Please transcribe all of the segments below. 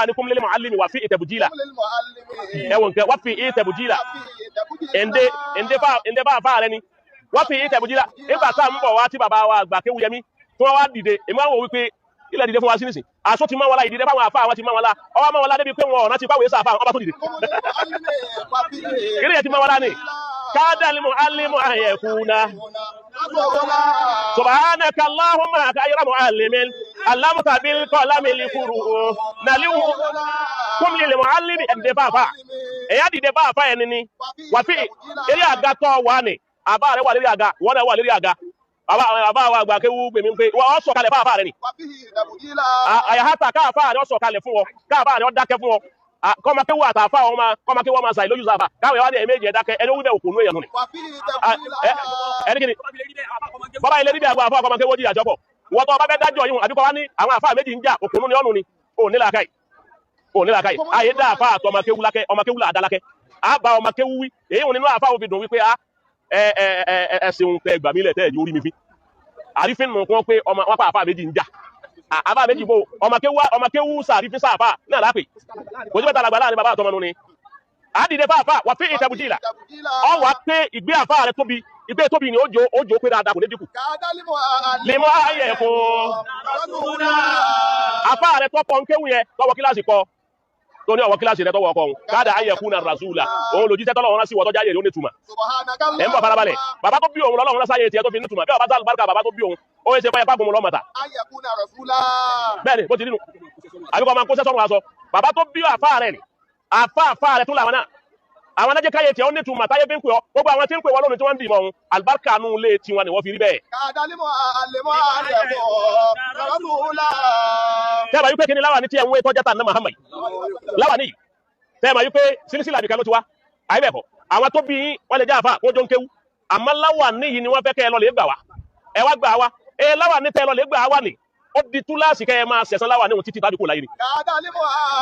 ikhwanikum lil muallimi wa fi tabjila ewon ke wa fi tabjila ende ba fa re ni wa fi tabjila e ba sa nbo wa ti baba wa àgbà kéwu yemi tó wá dìde e ma wo wí pé ilẹ̀ dìde fún wa sinisin aso ti ma wala ìdìde ba wa fa àwọn ti ma wala o wa ma wala débi pé wọn ọ̀nà ti pa we sa fa ọba tó dìde ile ti ma wala ni kada lil muallimu an yakuna subhanaka allahumma khayra muallimin allamta bil qalami li furu nalihu kum lil muallimi ende ba fa e ya dìde ba fa ẹni ni wa fi ere aga to wa ni aba re wà lórí àga wọ́n náà wà lórí àga aba wa àgbà kéwu gbemi pé wọ́n sọ̀ kalẹ̀ fa afa rẹ̀ ni aya hata ka afa rẹ̀ sọ̀ kalẹ̀ fún wọn ka afa rẹ̀ dákẹ́ fún wọn ko ma kéwu ata afa wọn ma ko ma kéwu ma sai lójú afa ka we wa de méjì dákẹ́ ẹni wí be okunu eyan ni ẹni kini baba ile bi àgbà afa ko ma kéwu ji ajopo wọ́n tó bá fẹ́ dájọ́ yìí àbí ko wa ni àwọn afa méjì njà okunu ni onu ni o ní làákàyè aye da afa to ma kéwu lákẹ́ o ma kéwu la adalake aba o ma kéwu wí èyí wọ́n nínú afa ó fi dùn wí pé ẹsìn tẹ gbà mí lẹ tẹ orí mi fi àrífín nù kún pé ọmọ wọn pa àfa méjì ń jà àfa méjì bò ọmọ kéwú sàrífín sáfà náà lápè kò sí mẹ́ta làgbà láàrin bàbá àtọmọ nù ni àdìdẹ fáfà wà pé ìtẹ̀bùjìlá ọ wà pé ìgbé àfa rẹ tóbi ìgbé tóbi ni ojo pé dáadáa kò ní dínkù lè mọ ayẹ fún àfa rẹ tọpọ nkéwù yẹn tọwọ kíláàsì kọ tó ní ọwọ́ kíláàsì rẹ tọwọ ọkọ òun káàdà ayẹ fún rasúlà òun lòjíṣẹ́ tọ́lọ́run rán sí wọ́n tó jáde ló ní túmọ̀ ẹ̀ ń bọ̀ farabalẹ̀ bàbá tó bí òun lọ́lọ́run rán sáyé tiẹ̀ tó fi ní túmọ̀ bí ọba sálù bárkà bàbá tó bí òun ó yẹ ṣe fẹ́ pàgùn mu lọ́mọ̀ta bẹ́ẹ̀ni bó ti nínú àbíkọ́ máa ń kó sẹ́sọ́run aṣọ bàbá tó bí àfa rẹ̀ ni àfa rẹ̀ tó làwọn náà àwọn anájẹ́ káyé tiẹ̀ ó ní túmọ̀ táyé fi ń pè ọ́ gbogbo àwọn tí ń pè wọ́n lónìí tí wọ́n ń dì mọ́ òun àlùbáríkà nù lé tiwọn ni wọ́n fi rí bẹ́ẹ̀. tẹ́ẹ̀mà yí pé kí ni láwà ní tí ẹ̀ ń wé tọ́jà tà ní Muhammad láwà ní tẹ́ẹ̀mà yí pé sílísílà nìkan ló ti wá àyíbẹ̀kọ̀ àwọn tó bí wọ́n lè jẹ́ àfà wọ́n jọ ń kéwú àmọ́ láwà ní yìí ni wọ́n fẹ́ kẹ́ ẹ lọ lè gbà wá ẹ wá gbà wá ẹ láwà ní tẹ́ ẹ lọ lè gbà wá ni ó di túláàsì kẹ́ ẹ máa ṣẹ̀san láwà ní òun títí tàbí kò láyé ni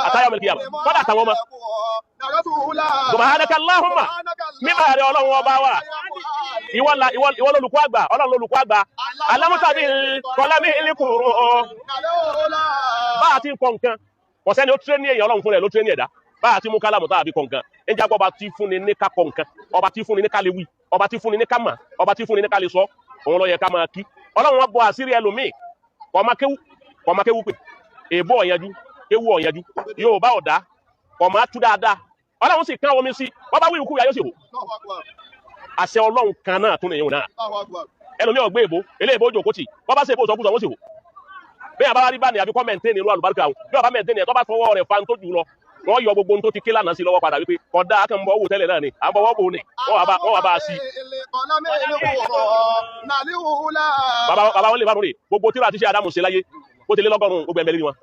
àtàyà mẹ́lìkì yàmù kọ́dà àtàwọn ọmọ subhanaka allahumma mímọ̀ rẹ̀ ọlọ́run ọba wa ìwọ lolùkọ́ àgbà ọlọ́run lolùkọ́ àgbà alámútàbí kọlámí ìlíkùrù bá a ti ń kọ nǹkan kò sẹ́ni ó tírẹ́nì èèyàn ọlọ́run fún rẹ̀ ló tírẹ́nì ẹ̀dá bá a ti mú kálámù tá a fi kọ nǹkan ẹ jẹ́ ọba tí fúnni ní ká kọ nǹkan ọba tí fúnni ní ká lè wí ọba tí fúnni ní ká mà ọba tí fúnni ní ká lè sọ òun ló yẹ ká máa kí ọlọ́run wọn bọ àṣírí ẹlòmíì kọ̀ọ̀má kéwú pé èbó ọ̀yanjú kéwú ọ̀yanjú yóò bá ọ̀dá kọ̀ọ̀má tú dáadáa ọlọ́run sì kán omi sí wọ́n bá wí ìkú ya yóò sì hò àṣẹ ọlọ́run kan náà tún nìyẹn náà ẹlòmíì ọ̀gbẹ́ èbó ilé èbó jòkó tì wọ́n bá ṣe èbó sọ́kúsọ wọ́n sì hò bẹ́ẹ̀ bá rí bá ní àbí kọ́ mẹ́ntẹ́nì irú àlùbáríkà àwọn bí ọba mẹ́ntẹ́nì ẹ̀ tó bá fọwọ́ rẹ̀ fa tó jù lọ wọ́n yọ gbogbo tó ti ké lánàá sí lọ́wọ́ padà wípé kódà akẹ́mbọ̀ owó tẹ́lẹ̀ náà ni àbọ̀wọ́ bò ní wọ́n wà bá a sí. bàbá wọn lè bá nù rè gbogbo tíra àti iṣẹ́ Ádámù ṣe láyé ó ti lé lọ́gọ́rùn-ún gbogbo ẹ̀mẹ́lẹ́ ni wọn.